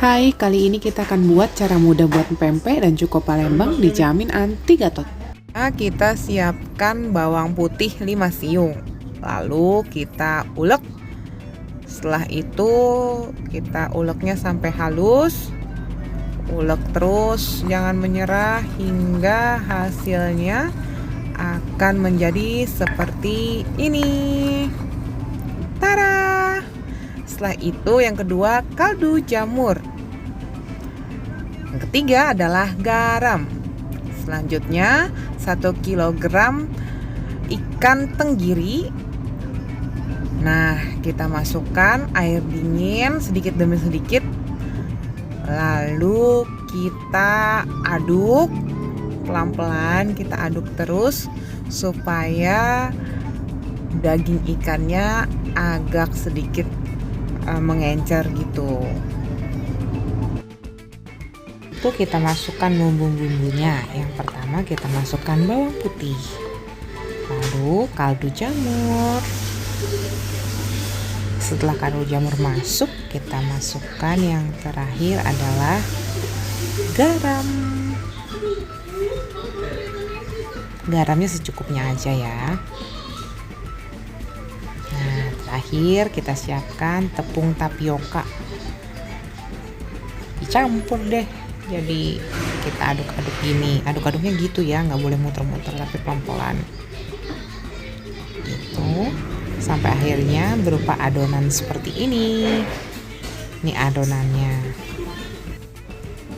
Hai, kali ini kita akan buat cara mudah buat pempek dan cuko Palembang dijamin anti gatot. Nah, kita siapkan bawang putih 5 siung. Lalu kita ulek. Setelah itu kita uleknya sampai halus. Ulek terus, jangan menyerah hingga hasilnya akan menjadi seperti ini. Tara! Setelah itu yang kedua kaldu jamur. Yang ketiga adalah garam. Selanjutnya 1 kg ikan tenggiri. Nah, kita masukkan air dingin sedikit demi sedikit. Lalu kita aduk pelan-pelan, kita aduk terus supaya daging ikannya agak sedikit mengencer gitu. Itu kita masukkan bumbu-bumbunya. Yang pertama kita masukkan bawang putih, lalu kaldu jamur. Setelah kaldu jamur masuk, kita masukkan yang terakhir adalah garam. Garamnya secukupnya aja ya. Nah, terakhir kita siapkan tepung tapioka. Dicampur deh. Jadi kita aduk-aduk gini, aduk-aduknya gitu ya, nggak boleh muter-muter tapi pelan-pelan gitu sampai akhirnya berupa adonan seperti ini. Ini adonannya.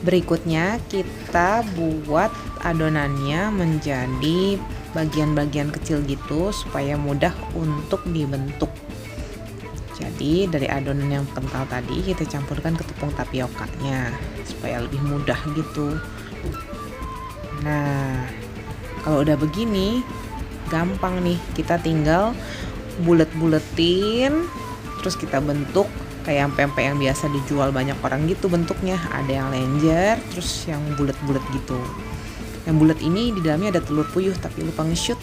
Berikutnya kita buat adonannya menjadi bagian-bagian kecil gitu supaya mudah untuk dibentuk. Jadi dari adonan yang kental tadi kita campurkan ke tepung tapiokanya supaya lebih mudah gitu. Nah, kalau udah begini gampang nih, kita tinggal bulet-buletin terus kita bentuk kayak pempek yang biasa dijual banyak orang gitu bentuknya. Ada yang lenjer, terus yang bulet-bulet gitu. Yang bulet ini di dalamnya ada telur puyuh tapi lupa nge-shoot.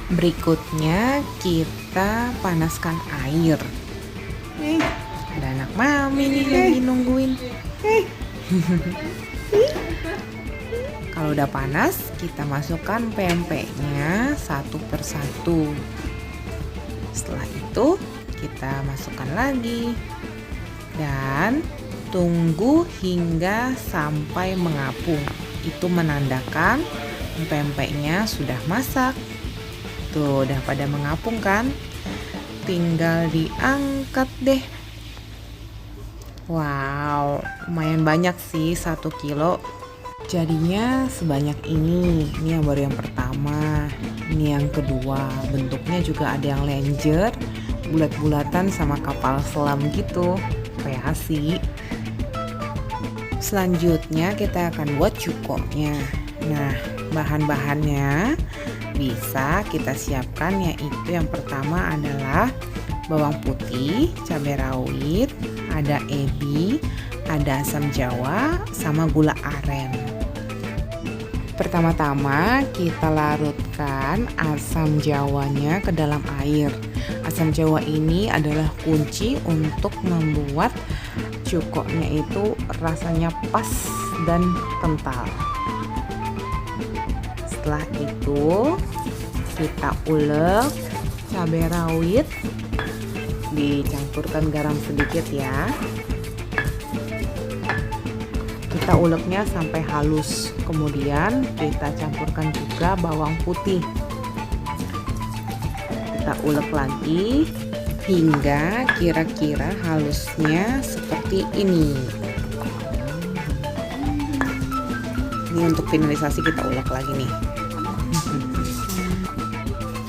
Berikutnya kita panaskan air. Ada anak mami nih lagi nungguin. Kalau udah panas, kita masukkan pempeknya satu persatu. Setelah itu kita masukkan lagi dan tunggu hingga sampai mengapung. Itu menandakan pempeknya sudah masak. Tuh, udah pada mengapung kan? Tinggal diangkat deh. Wow, lumayan banyak sih 1 kilo. Jadinya sebanyak ini. Ini yang baru yang pertama. Ini yang kedua. Bentuknya juga ada yang lenjer, bulat-bulatan sama kapal selam gitu. Kreasi. Selanjutnya kita akan buat cukonya. Nah, bahan-bahannya bisa kita siapkan, yaitu yang pertama adalah bawang putih, cabai rawit, ada ebi, ada asam jawa, sama gula aren. Pertama-tama kita larutkan asam jawanya ke dalam air. Asam jawa ini adalah kunci untuk membuat cukoknya itu rasanya pas dan kental. Setelah itu kita ulek cabai rawit, dicampurkan garam sedikit ya. Kita uleknya sampai halus. Kemudian kita campurkan juga bawang putih. Kita ulek lagi hingga kira-kira halusnya seperti ini. Ini untuk finalisasi kita ulek lagi nih.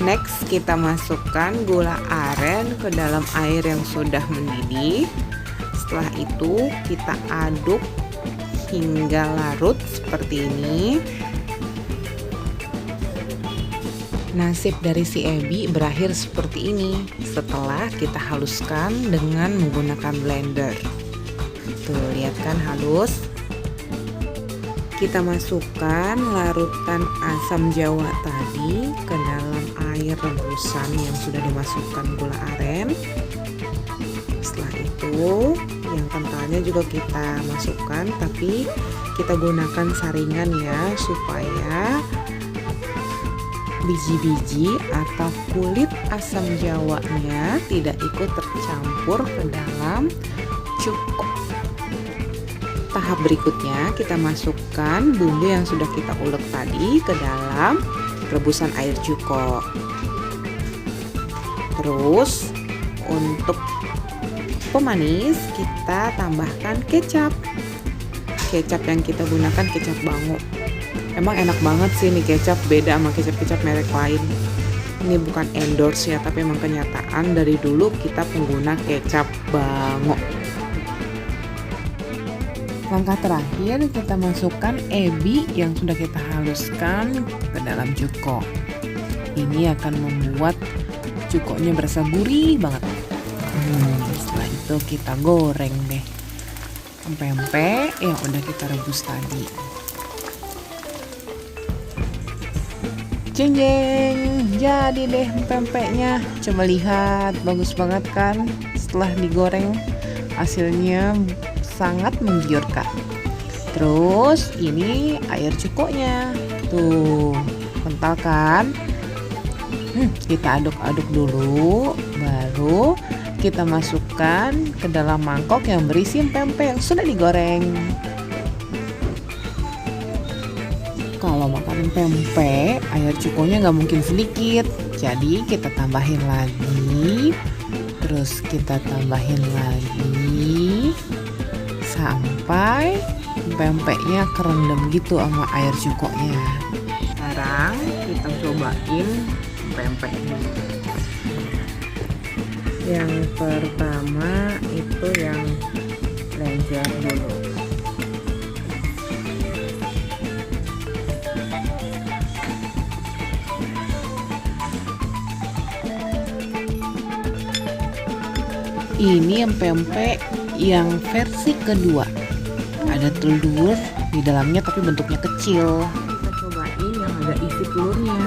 Next kita masukkan gula aren ke dalam air yang sudah mendidih. Setelah itu kita aduk hingga larut seperti ini. Nasib dari si ebi berakhir seperti ini setelah kita haluskan dengan menggunakan blender. Tuh, lihat kan halus. Kita masukkan larutan asam jawa tadi ke dalam air rebusan yang sudah dimasukkan gula aren. Setelah itu yang kentalnya juga kita masukkan, tapi kita gunakan saringan ya, supaya biji-biji atau kulit asam jawanya tidak ikut tercampur ke dalam cuko. Tahap berikutnya kita masukkan bumbu yang sudah kita ulek tadi ke dalam rebusan air cuko. Terus untuk pemanis kita tambahkan kecap. Kecap yang kita gunakan kecap Bango. Emang enak banget sih nih kecap, beda sama kecap-kecap merek lain. Ini bukan endorse ya, tapi emang kenyataan dari dulu kita pengguna kecap Bango. Langkah terakhir kita masukkan ebi yang sudah kita haluskan ke dalam cuko. Ini akan membuat cukonya berasa gurih banget. Setelah itu kita goreng deh pempek yang udah kita rebus tadi. Jeng jeng, jadi deh pempeknya. Coba lihat, bagus banget kan? Setelah digoreng hasilnya sangat menggiurkan. Terus ini air cukonya, tuh kental kan? Kita aduk-aduk dulu, baru kita masukkan ke dalam mangkok yang berisi pempek yang sudah digoreng. Kalau makan pempek, air cukonya nggak mungkin sedikit, jadi kita tambahin lagi, terus kita tambahin lagi sampai pempeknya kerendam gitu sama air cukonya. Sekarang kita cobain pempeknya. Yang pertama itu yang lenjer dulu. Ini yang pempek yang versi kedua. Ada telur di dalamnya tapi bentuknya kecil. Kita cobain yang ada isi telurnya.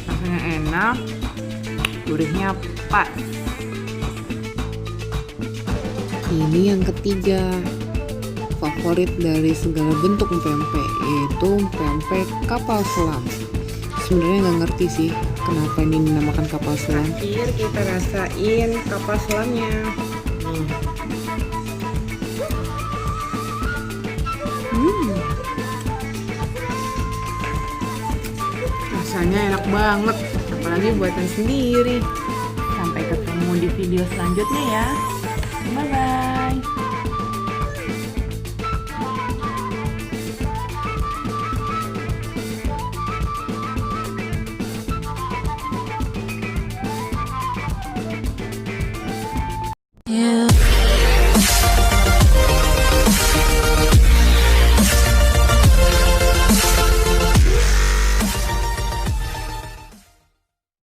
Rasanya enak, gurihnya pas. Ini yang ketiga, favorit dari segala bentuk pempek, yaitu pempek kapal selam. Sebenarnya nggak ngerti sih kenapa ini dinamakan kapal selam. Terakhir kita rasain kapal selamnya. Rasanya enak banget, apalagi buatan sendiri. Sampai ketemu di video selanjutnya ya.